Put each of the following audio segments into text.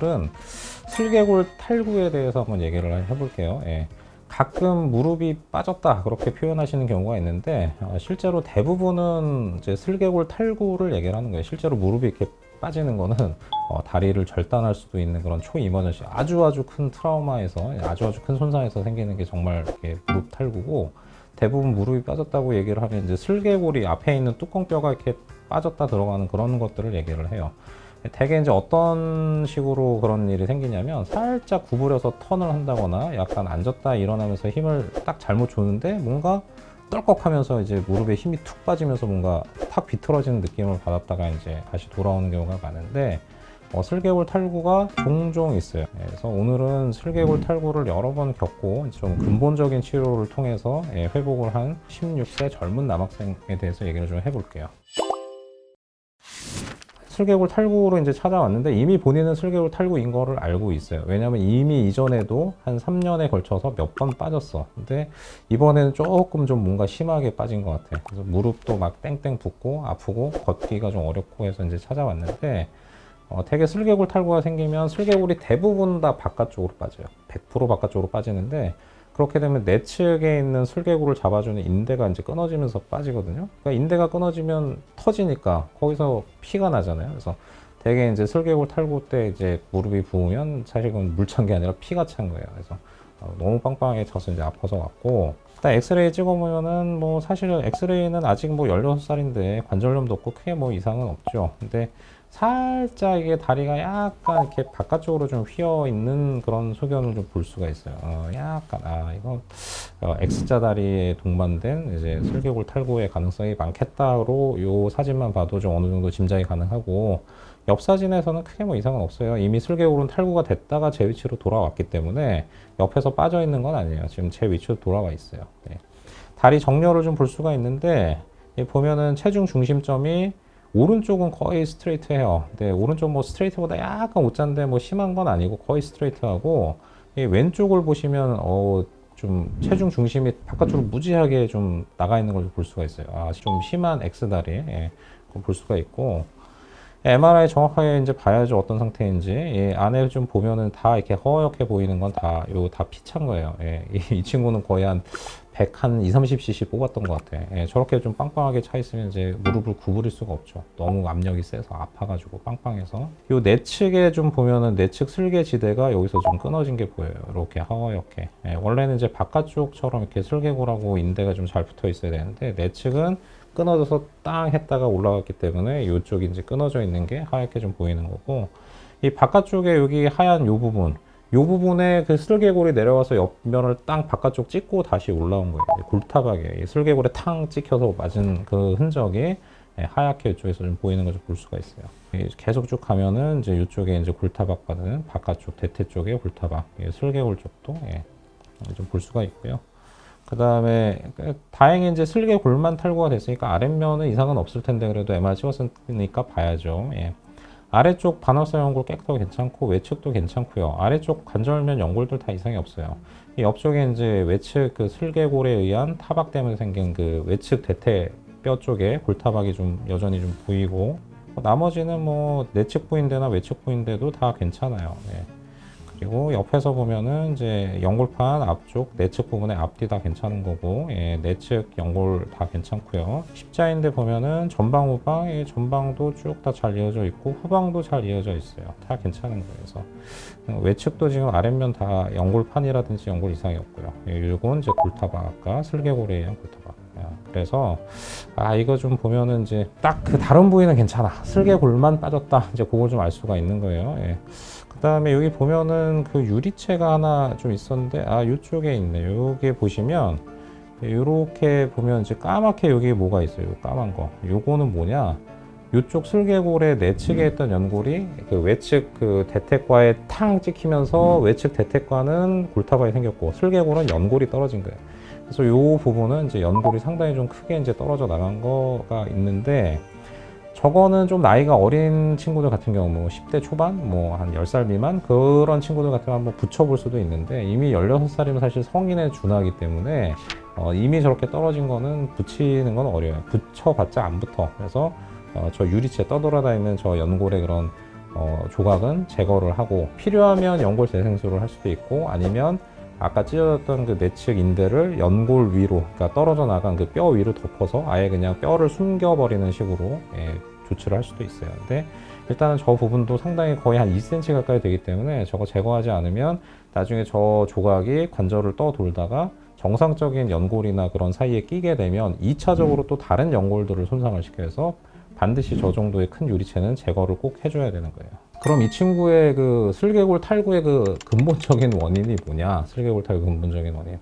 오늘은 슬개골 탈구에 대해서 한번 얘기를 해볼게요. 예. 가끔 무릎이 빠졌다 그렇게 표현하시는 경우가 있는데 실제로 대부분은 이제 슬개골 탈구를 얘기를 하는 거예요. 실제로 무릎이 이렇게 빠지는 거는 다리를 절단할 수도 있는 그런 초이머전시 아주 큰 트라우마에서 아주 큰 손상에서 생기는 게 정말 이렇게 무릎 탈구고, 대부분 무릎이 빠졌다고 얘기를 하면 이제 슬개골이 앞에 있는 뚜껑뼈가 이렇게 빠졌다 들어가는 그런 것들을 얘기를 해요. 대개 이제 어떤 식으로 그런 일이 생기냐면 살짝 구부려서 턴을 한다거나 약간 앉았다 일어나면서 힘을 딱 잘못 주는데 뭔가 떨컥하면서 이제 무릎에 힘이 툭 빠지면서 뭔가 탁 비틀어지는 느낌을 받았다가 이제 다시 돌아오는 경우가 많은데 슬개골 탈구가 종종 있어요. 그래서 오늘은 슬개골 탈구를 여러 번 겪고 좀 근본적인 치료를 통해서 회복을 한 16세 젊은 남학생에 대해서 얘기를 좀 해볼게요. 슬개골 탈구로 이제 찾아왔는데 이미 본인은 슬개골 탈구인 거를 알고 있어요. 왜냐면 이미 이전에도 한 3년에 걸쳐서 몇 번 빠졌어. 근데 이번에는 조금 좀 뭔가 심하게 빠진 것 같아. 그래서 무릎도 막 땡땡 붓고 아프고 걷기가 좀 어렵고 해서 이제 찾아왔는데 되게 슬개골 탈구가 생기면 슬개골이 대부분 다 바깥쪽으로 빠져요. 100% 바깥쪽으로 빠지는데, 그렇게 되면 내측에 있는 슬개골을 잡아주는 인대가 이제 끊어지면서 빠지거든요. 그러니까 인대가 끊어지면 터지니까 거기서 피가 나잖아요. 그래서 되게 이제 슬개골 탈구 때 이제 무릎이 부으면 사실 그건 물 찬 게 아니라 피가 찬 거예요. 그래서 너무 빵빵하게 차서 이제 아파서 왔고, 일단 엑스레이 찍어보면은 뭐 사실은 엑스레이는 아직 뭐 16살인데 관절염도 없고 크게 뭐 이상은 없죠. 근데 살짝 이게 다리가 약간 이렇게 바깥쪽으로 좀 휘어 있는 그런 소견을 좀 볼 수가 있어요. 약간 이거 X자 다리에 동반된 이제 슬개골 탈구의 가능성이 많겠다로 요 사진만 봐도 좀 어느 정도 짐작이 가능하고, 옆 사진에서는 크게 뭐 이상은 없어요. 이미 슬개골은 탈구가 됐다가 제 위치로 돌아왔기 때문에 옆에서 빠져 있는 건 아니에요. 지금 제 위치로 돌아와 있어요. 네. 다리 정렬을 좀 볼 수가 있는데 보면은 체중 중심점이 오른쪽은 거의 스트레이트해요. 근데 오른쪽 뭐 스트레이트보다 약간 오짠데 뭐 심한 건 아니고 거의 스트레이트하고, 이 왼쪽을 보시면 좀 체중 중심이 바깥쪽으로 무지하게 좀 나가 있는 걸 볼 수가 있어요. 좀 심한 X다리 그걸 볼 수가 있고, MRI 정확하게 이제 봐야죠 어떤 상태인지. 안에 좀 보면은 다 이렇게 허옇게 보이는 건 다 피찬 거예요. 이 친구는 거의 한 120-30cc 뽑았던 것 같아. 저렇게 좀 빵빵하게 차 있으면 이제 무릎을 구부릴 수가 없죠. 너무 압력이 세서 아파가지고 빵빵해서. 요 내측에 좀 보면은 내측 슬개 지대가 여기서 좀 끊어진 게 보여요. 이렇게 하얗게. 원래는 이제 바깥쪽처럼 이렇게 슬개골하고 인대가 좀 잘 붙어 있어야 되는데 내측은 끊어져서 땅 했다가 올라갔기 때문에 이쪽이 이제 끊어져 있는 게 하얗게 좀 보이는 거고, 이 바깥쪽에 여기 하얀 요 부분에 그 슬개골이 내려와서 옆면을 땅 바깥쪽 찍고 다시 올라온 거예요. 골타박에 슬개골에 탕 찍혀서 맞은 그 흔적이 하얗게 이쪽에서 좀 보이는 걸 좀 볼 수가 있어요. 계속 쭉 가면은 이제 이쪽에 이제 골타박 받은 바깥쪽 대퇴 쪽에 골타박, 슬개골 쪽도 좀 볼 수가 있고요. 그 다음에 다행히 이제 슬개골만 탈구가 됐으니까 아랫면은 이상은 없을 텐데 그래도 MR 찍었으니까 봐야죠. 아래쪽 반월사 연골 깨끗하고 괜찮고 외측도 괜찮고요. 아래쪽 관절면 연골들 다 이상이 없어요. 이 옆쪽에 이제 외측 그 슬개골에 의한 타박 때문에 생긴 그 외측 대퇴 뼈 쪽에 골타박이 좀 여전히 좀 보이고, 나머지는 뭐 내측 부인대나 외측 부인대도 다 괜찮아요. 그리고 옆에서 보면은 이제 연골판 앞쪽 내측 부분의 앞뒤 다 괜찮은 거고, 내측 연골 다 괜찮고요. 십자인대 보면은 전방 후방, 전방도 쭉 다 잘 이어져 있고 후방도 잘 이어져 있어요. 다 괜찮은 거예요. 그래서 외측도 지금 아랫면 다 연골판이라든지 연골 이상이 없고요. 이건 이제 골타박, 아까 슬개골에 의한 골타박. 그래서 이거 좀 보면은 이제 딱 그 다른 부위는 괜찮아. 슬개골만 빠졌다. 이제 그걸 좀 알 수가 있는 거예요. 그 다음에 여기 보면은 그 유리체가 하나 좀 있었는데 이쪽에 있네. 여기 보시면 이렇게 보면 이제 까맣게 여기 뭐가 있어요. 까만 거. 요거는 뭐냐? 이쪽 슬개골의 내측에 있던 연골이 그 외측 그 대퇴과에 탕 찍히면서 외측 대퇴과는 골타박이 생겼고 슬개골은 연골이 떨어진 거예요. 그래서 이 부분은 이제 연골이 상당히 좀 크게 이제 떨어져 나간 거가 있는데, 저거는 좀 나이가 어린 친구들 같은 경우 뭐 10대 초반, 뭐 한 10살 미만 그런 친구들 같으면 한번 붙여볼 수도 있는데, 이미 16살이면 사실 성인에 준하기 때문에 이미 저렇게 떨어진 거는 붙이는 건 어려워요. 붙여봤자 안 붙어. 그래서 저 유리체 떠돌아다니는 저 연골의 그런 조각은 제거를 하고 필요하면 연골 재생술을 할 수도 있고 아니면 아까 찢어졌던 그 내측 인대를 연골 위로 그러니까 떨어져 나간 그 뼈 위로 덮어서 아예 그냥 뼈를 숨겨버리는 식으로 조치를 할 수도 있어요. 근데 일단은 저 부분도 상당히 거의 한 2cm 가까이 되기 때문에 저거 제거하지 않으면 나중에 저 조각이 관절을 떠 돌다가 정상적인 연골이나 그런 사이에 끼게 되면 2차적으로 또 다른 연골들을 손상을 시켜서 반드시 저 정도의 큰 유리체는 제거를 꼭 해줘야 되는 거예요. 그럼 이 친구의 그 슬개골 탈구의 그 근본적인 원인이 뭐냐? 슬개골 탈구 근본적인 원인.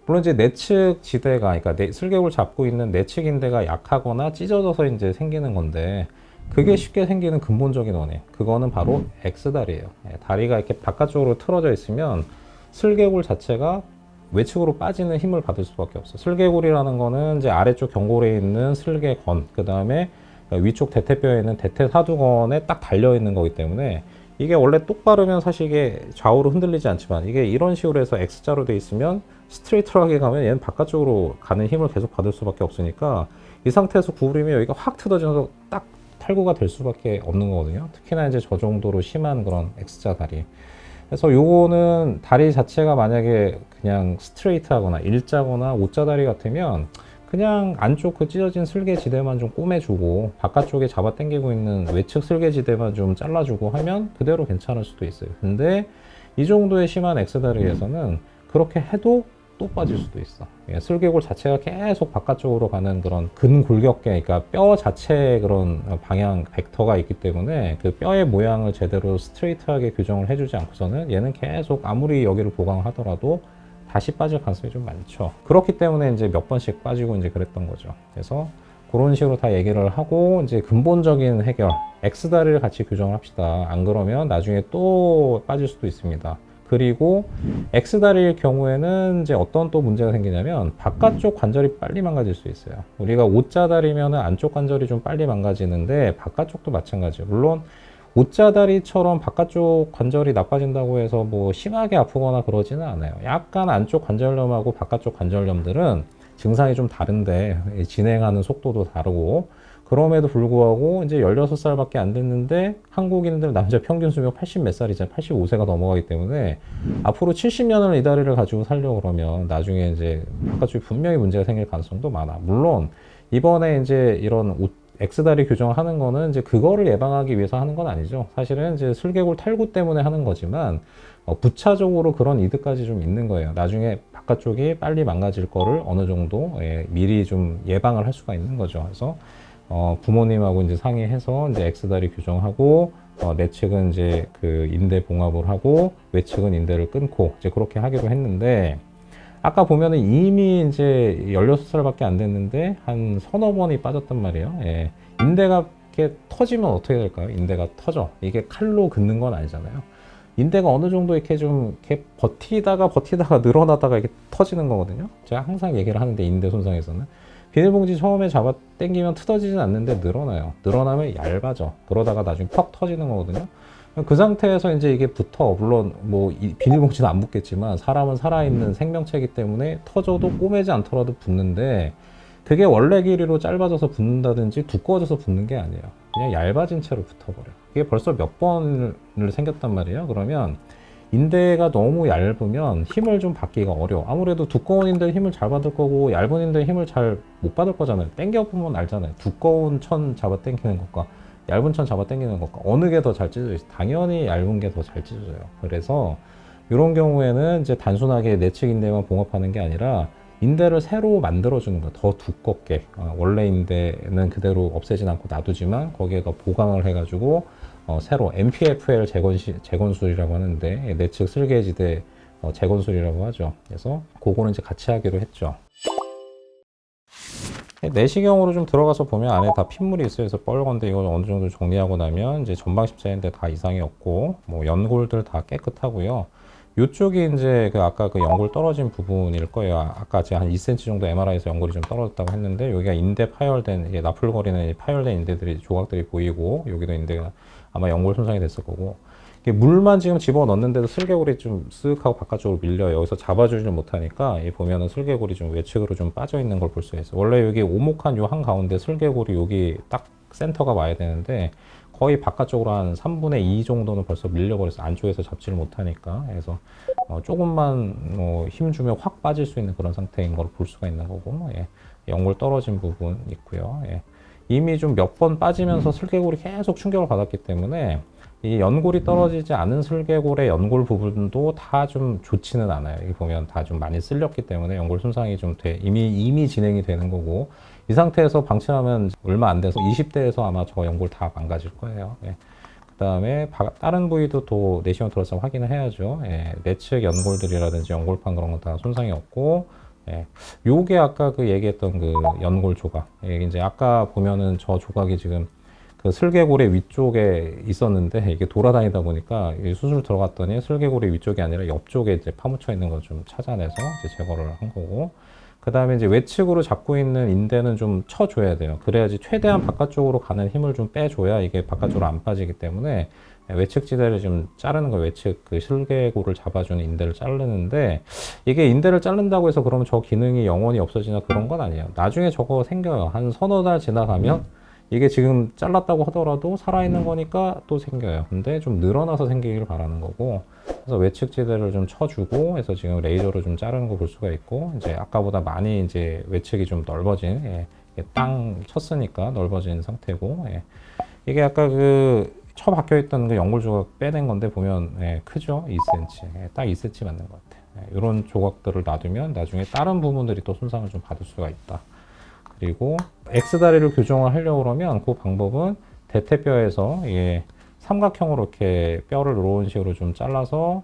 물론 이제 내측 지대가, 그러니까 슬개골 잡고 있는 내측 인대가 약하거나 찢어져서 이제 생기는 건데, 그게 쉽게 생기는 근본적인 원인. 그거는 바로 X다리예요. 다리가 이렇게 바깥쪽으로 틀어져 있으면 슬개골 자체가 외측으로 빠지는 힘을 받을 수밖에 없어. 슬개골이라는 거는 이제 아래쪽 경골에 있는 슬개건, 그 다음에 위쪽 대퇴뼈에 있는 대퇴사두건에 딱 달려 있는 거기 때문에 이게 원래 똑바르면 사실 이게 좌우로 흔들리지 않지만 이게 이런 식으로 해서 X자로 돼 있으면 스트레이트하게 가면 얘는 바깥쪽으로 가는 힘을 계속 받을 수밖에 없으니까 이 상태에서 구부리면 여기가 확 틀어져서 딱 탈구가 될 수밖에 없는 거거든요. 특히나 이제 저 정도로 심한 그런 X자 다리. 그래서 요거는 다리 자체가 만약에 그냥 스트레이트하거나 일자거나 O자 다리 같으면 그냥 안쪽 그 찢어진 슬개지대만 좀 꼬매주고 바깥쪽에 잡아 당기고 있는 외측 슬개지대만 좀 잘라주고 하면 그대로 괜찮을 수도 있어요. 근데 이 정도의 심한 X다리에서는 그렇게 해도 또 빠질 수도 있어. 슬개골 자체가 계속 바깥쪽으로 가는 그런 근골격계, 그러니까 뼈 자체의 그런 방향 벡터가 있기 때문에 그 뼈의 모양을 제대로 스트레이트하게 교정을 해주지 않고서는 얘는 계속 아무리 여기를 보강하더라도 다시 빠질 가능성이 좀 많죠. 그렇기 때문에 이제 몇 번씩 빠지고 이제 그랬던 거죠. 그래서 그런 식으로 다 얘기를 하고 이제 근본적인 해결, X다리를 같이 교정을 합시다. 안 그러면 나중에 또 빠질 수도 있습니다. 그리고 X다리일 경우에는 이제 어떤 또 문제가 생기냐면 바깥쪽 관절이 빨리 망가질 수 있어요. 우리가 O자 다리면은 안쪽 관절이 좀 빨리 망가지는데 바깥쪽도 마찬가지예요. 물론 O자 다리처럼 바깥쪽 관절이 나빠진다고 해서 뭐 심하게 아프거나 그러지는 않아요. 약간 안쪽 관절염하고 바깥쪽 관절염들은 증상이 좀 다른데 진행하는 속도도 다르고 그럼에도 불구하고 이제 16살밖에 안 됐는데 한국인들 남자 평균 수명 80 몇 살이잖아요. 85세가 넘어가기 때문에 앞으로 70년을 이 다리를 가지고 살려고 그러면 나중에 이제 바깥쪽에 분명히 문제가 생길 가능성도 많아. 물론 이번에 이제 이런 X다리 교정을 하는 거는 이제 그거를 예방하기 위해서 하는 건 아니죠. 사실은 이제 슬개골 탈구 때문에 하는 거지만 부차적으로 그런 이득까지 좀 있는 거예요. 나중에 바깥쪽이 빨리 망가질 거를 어느 정도 미리 좀 예방을 할 수가 있는 거죠. 그래서 부모님하고 이제 상의해서 이제 X다리 교정하고 내측은 이제 그 인대 봉합을 하고 외측은 인대를 끊고 이제 그렇게 하기로 했는데 아까 보면은 이미 이제 16살밖에 안 됐는데 한 서너 번이 빠졌단 말이에요. 예. 인대가 이렇게 터지면 어떻게 될까요? 인대가 터져. 이게 칼로 긋는 건 아니잖아요. 인대가 어느 정도 이렇게 좀 이렇게 버티다가 늘어나다가 이렇게 터지는 거거든요. 제가 항상 얘기를 하는데 인대 손상에서는 비닐봉지 처음에 잡아 당기면 틀어지진 않는데 늘어나요. 늘어나면 얇아져. 그러다가 나중에 퍽 터지는 거거든요. 그 상태에서 이제 이게 붙어. 물론 뭐 비닐봉지는 안 붙겠지만 사람은 살아있는 생명체이기 때문에 터져도 꼬매지 않더라도 붙는데 그게 원래 길이로 짧아져서 붙는다든지 두꺼워져서 붙는 게 아니에요. 그냥 얇아진 채로 붙어버려. 그게 벌써 몇 번을 생겼단 말이에요. 그러면 인대가 너무 얇으면 힘을 좀 받기가 어려워. 아무래도 두꺼운 인대 힘을 잘 받을 거고 얇은 인대 힘을 잘 못 받을 거잖아요. 당겨보면 알잖아요. 두꺼운 천 잡아 당기는 것과 얇은 천 잡아 당기는 것과 어느 게 더 잘 찢어져 있어요. 당연히 얇은 게 더 잘 찢어져요. 그래서 이런 경우에는 이제 단순하게 내측 인대만 봉합하는 게 아니라 인대를 새로 만들어주는 거, 더 두껍게. 원래 인대는 그대로 없애진 않고 놔두지만 거기에다 보강을 해가지고 새로 MPFL 재건술이라고 하는데 내측 슬개지대 재건술이라고 하죠. 그래서 그거는 이제 같이 하기로 했죠. 내시경으로 좀 들어가서 보면 안에 다 핏물이 있어요. 그래서 뻘건데 이걸 어느 정도 정리하고 나면 이제 전방 십자인대 다 이상이 없고 뭐 연골들 다 깨끗하고요. 이쪽이 이제 그 아까 그 연골 떨어진 부분일 거예요. 아까 제가 한 2cm 정도 MRI에서 연골이 좀 떨어졌다고 했는데 여기가 인대 파열된 이게 나풀거리는 파열된 인대들이 조각들이 보이고 여기도 인대가 아마 연골 손상이 됐을 거고 물만 지금 집어 넣는데도 슬개골이 좀 쓱하고 바깥쪽으로 밀려요. 여기서 잡아주지를 못하니까 이 보면은 슬개골이 좀 외측으로 좀 빠져 있는 걸 볼 수 있어요. 원래 여기 오목한 요 한 가운데 슬개골이 여기 딱 센터가 와야 되는데 거의 바깥쪽으로 한 3분의 2 정도는 벌써 밀려버렸어. 안쪽에서 잡지를 못하니까. 그래서 조금만 힘 주면 확 빠질 수 있는 그런 상태인 걸 볼 수가 있는 거고, 예. 연골 떨어진 부분 있고요. 예. 이미 좀 몇 번 빠지면서 슬개골이 계속 충격을 받았기 때문에 이 연골이 떨어지지 않은 슬개골의 연골 부분도 다 좀 좋지는 않아요. 여기 보면 다 좀 많이 쓸렸기 때문에 연골 손상이 좀 이미 진행이 되는 거고, 이 상태에서 방치하면 얼마 안 돼서 20대에서 아마 저 연골 다 망가질 거예요. 예. 그 다음에 다른 부위도 또 내시경 들어서 확인을 해야죠. 예. 내측 연골들이라든지 연골판 그런 거 다 손상이 없고, 예. 요게 아까 그 얘기했던 그 연골 조각. 예. 이제 아까 보면은 저 조각이 지금 그 슬개골의 위쪽에 있었는데 이게 돌아다니다 보니까 수술 들어갔더니 슬개골의 위쪽이 아니라 옆쪽에 이제 파묻혀 있는 걸 좀 찾아내서 이제 제거를 한 거고, 그 다음에 이제 외측으로 잡고 있는 인대는 좀 쳐줘야 돼요. 그래야지 최대한 바깥쪽으로 가는 힘을 좀 빼줘야 이게 바깥쪽으로 안 빠지기 때문에 외측 지대를 좀 자르는 거, 외측 그 슬개골을 잡아주는 인대를 자르는데, 이게 인대를 자른다고 해서 그러면 저 기능이 영원히 없어지나 그런 건 아니에요. 나중에 저거 생겨요. 한 서너 달 지나가면 이게 지금 잘랐다고 하더라도 살아있는 거니까 또 생겨요. 근데 좀 늘어나서 생기길 바라는 거고, 그래서 외측 지대를 좀 쳐주고 해서 지금 레이저로 좀 자르는 거 볼 수가 있고, 이제 아까보다 많이 이제 외측이 좀 넓어진, 예, 땅 쳤으니까 넓어진 상태고, 예. 이게 아까 쳐 박혀 있던 그 연골 조각 빼낸 건데 보면, 예, 크죠? 2cm. 예, 딱 2cm 맞는 것 같아요. 예, 이런 조각들을 놔두면 나중에 다른 부분들이 또 손상을 좀 받을 수가 있다. 그리고 X다리를 교정을 하려고 그러면 그 방법은 대퇴뼈에서 이게 삼각형으로 이렇게 뼈를 이런 식으로 좀 잘라서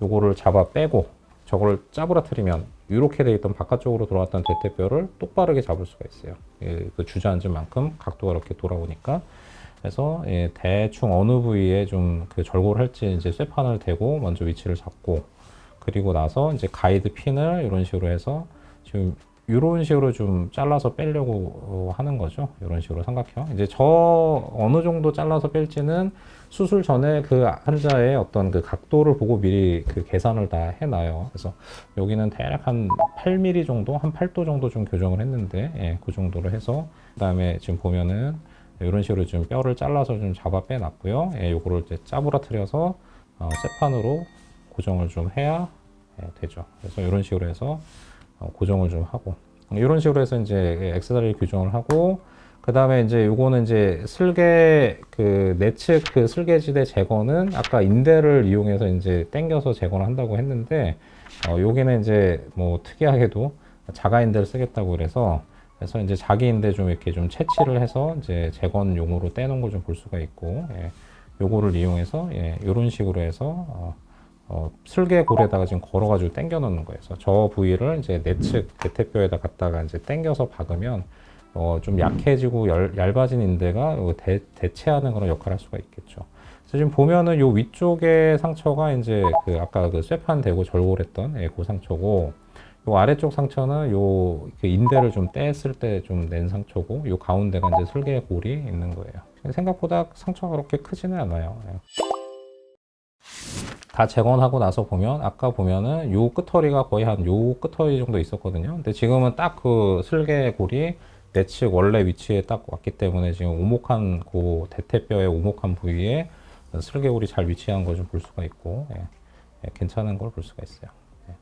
요거를 잡아 빼고 저걸 짜부라뜨리면 이렇게 돼 있던 바깥쪽으로 돌아왔던 대퇴뼈를 똑바르게 잡을 수가 있어요. 그 주저앉은 만큼 각도가 이렇게 돌아오니까. 그래서 대충 어느 부위에 좀 그 절골을 할지 이제 쇠판을 대고 먼저 위치를 잡고, 그리고 나서 이제 가이드 핀을 이런 식으로 해서 지금 이런 식으로 좀 잘라서 빼려고 하는 거죠. 이런 식으로 삼각형. 이제 저 어느 정도 잘라서 뺄지는 수술 전에 그 환자의 어떤 그 각도를 보고 미리 그 계산을 다 해놔요. 그래서 여기는 대략 한 8mm 정도, 한 8도 정도 좀 교정을 했는데, 예, 그 정도로 해서, 그 다음에 지금 보면은 이런 식으로 좀 뼈를 잘라서 좀 잡아 빼놨고요. 예, 요거를 이제 짜부라뜨려서 쇠판으로 고정을 좀 해야 되죠. 그래서 이런 식으로 해서 고정을 좀 하고, 이런 식으로 해서 이제 X다리 교정을 하고, 그 다음에 이제 요거는 이제 내측 그 슬개지대 제거는 아까 인대를 이용해서 이제 당겨서 제거를 한다고 했는데, 여기는 이제 뭐 특이하게도 자가 인대를 쓰겠다고 그래서 이제 자기 인대 좀 이렇게 좀 채취를 해서 이제 재건용으로 떼놓은 걸 좀 볼 수가 있고, 예, 요거를 이용해서, 예, 요런 식으로 해서 슬개골에다가 지금 걸어가지고 당겨 넣는 거예요. 그래서 저 부위를 이제 내측 대퇴뼈에다 갖다가 이제 당겨서 박으면 좀 약해지고 얇아진 인대가 대체하는 그런 역할을 할 수가 있겠죠. 그래서 지금 보면은 요 위쪽에 상처가 이제 그 아까 그 쇠판 대고 절골했던, 예, 그 상처고, 요 아래쪽 상처는 요 인대를 좀 뗐을 때 좀 낸 상처고, 요 가운데가 이제 슬개골이 있는 거예요. 생각보다 상처가 그렇게 크지는 않아요. 예. 다 재건하고 나서 보면 아까 보면은 요 끄터리가 거의 한 요 끄터리 정도 있었거든요. 근데 지금은 딱 그 슬개골이 내측 원래 위치에 딱 왔기 때문에 지금 오목한 그 대퇴뼈의 오목한 부위에 슬개골이 잘 위치한 걸 좀 볼 수가 있고, 예, 예, 괜찮은 걸 볼 수가 있어요. 예.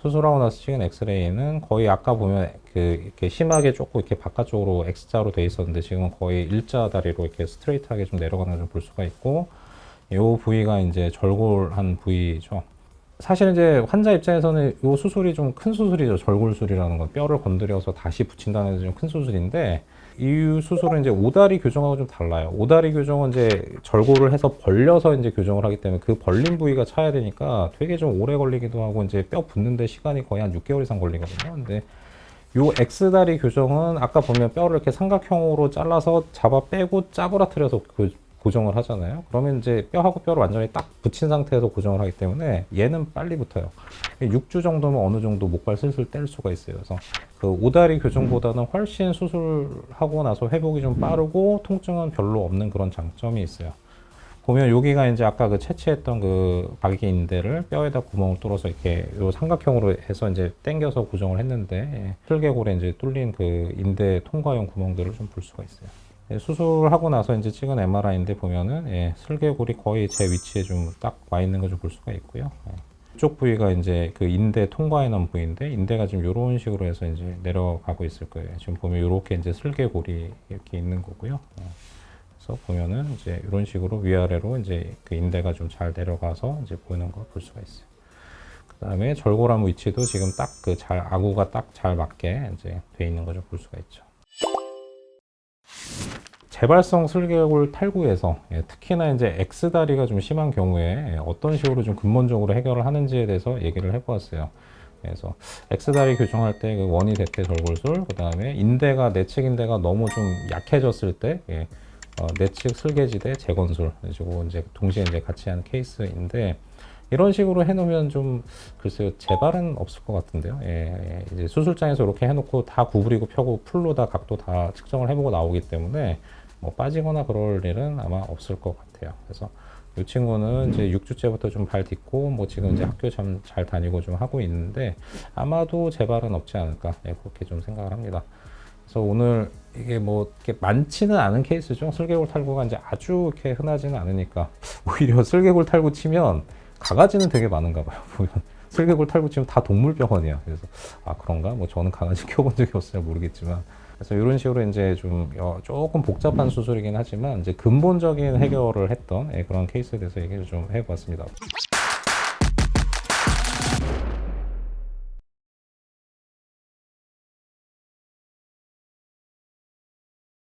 수술하고 나서 찍은 엑스레이는 거의 아까 보면 이렇게 심하게 조금 이렇게 바깥쪽으로 X자로 돼 있었는데 지금은 거의 일자 다리로 이렇게 스트레이트하게 좀 내려가는 걸 좀 볼 수가 있고, 이 부위가 이제 절골한 부위죠. 사실 이제 환자 입장에서는 이 수술이 좀 큰 수술이죠. 절골술이라는 건 뼈를 건드려서 다시 붙인다는 좀 큰 수술인데, 이 수술은 이제 오다리 교정하고 좀 달라요. 오다리 교정은 이제 절골을 해서 벌려서 이제 교정을 하기 때문에 그 벌린 부위가 차야 되니까 되게 좀 오래 걸리기도 하고, 이제 뼈 붙는데 시간이 거의 한 6개월 이상 걸리거든요. 근데 요 X다리 교정은 아까 보면 뼈를 이렇게 삼각형으로 잘라서 잡아 빼고 짜부라뜨려서 고정을 하잖아요. 그러면 이제 뼈하고 뼈를 완전히 딱 붙인 상태에서 고정을 하기 때문에 얘는 빨리 붙어요. 6주 정도면 어느 정도 목발 슬슬 뗄 수가 있어요. 그래서 그 오다리 교정보다는 훨씬 수술하고 나서 회복이 좀 빠르고 통증은 별로 없는 그런 장점이 있어요. 보면 여기가 이제 아까 그 채취했던 그 박이 인대를 뼈에다 구멍을 뚫어서 이렇게 요 삼각형으로 해서 이제 당겨서 고정을 했는데, 슬개골에 이제 뚫린 그 인대 통과용 구멍들을 좀 볼 수가 있어요. 수술하고 나서 이제 찍은 MRI인데 보면은 슬개골이 거의 제 위치에 좀 딱 와 있는 거 좀 볼 수가 있고요. 이쪽 부위가 이제 그 인대 통과해 놓은 부위인데 인대가 지금 이런 식으로 해서 이제 내려가고 있을 거예요. 지금 보면 이렇게 이제 슬개골이 이렇게 있는 거고요. 그래서 보면은 이제 이런 식으로 위아래로 이제 그 인대가 좀 잘 내려가서 이제 보이는 걸 볼 수가 있어요. 그다음에 절골암 위치도 지금 딱 그 잘 아구가 딱 잘 맞게 이제 돼 있는 걸 좀 볼 수가 있죠. 재발성 슬개골 탈구에서 특히나 이제 X다리가 좀 심한 경우에 어떤 식으로 좀 근본적으로 해결을 하는지에 대해서 얘기를 해보았어요. 그래서 X다리 교정할 때 그 원위 대퇴 절골술, 그 다음에 인대가 내측 인대가 너무 좀 약해졌을 때 내측 슬개지대 재건술, 그리고 이제 동시에 이제 같이 하는 케이스인데 이런 식으로 해놓으면 좀 글쎄요 재발은 없을 것 같은데요. 이제 수술장에서 이렇게 해놓고 다 구부리고 펴고 풀로 다 각도 다 측정을 해보고 나오기 때문에 뭐 빠지거나 그럴 일은 아마 없을 것 같아요. 그래서 이 친구는 이제 6주째부터 좀 발 딛고 뭐 지금 이제 학교 참 잘 다니고 좀 하고 있는데 아마도 재발은 없지 않을까 그렇게 좀 생각을 합니다. 그래서 오늘 이게 뭐 이렇게 많지는 않은 케이스죠. 슬개골 탈구가 이제 아주 이렇게 흔하지는 않으니까 오히려 슬개골 탈구 치면 강아지는 되게 많은가 봐요. 보면 슬개골 탈구 치면 다 동물병원이야. 그래서 아 그런가? 뭐 저는 강아지 키워본 적이 없어서 모르겠지만 그래서 이런 식으로 이제 좀 조금 복잡한 수술이긴 하지만 이제 근본적인 해결을 했던 그런 케이스에 대해서 얘기를 좀 해봤습니다.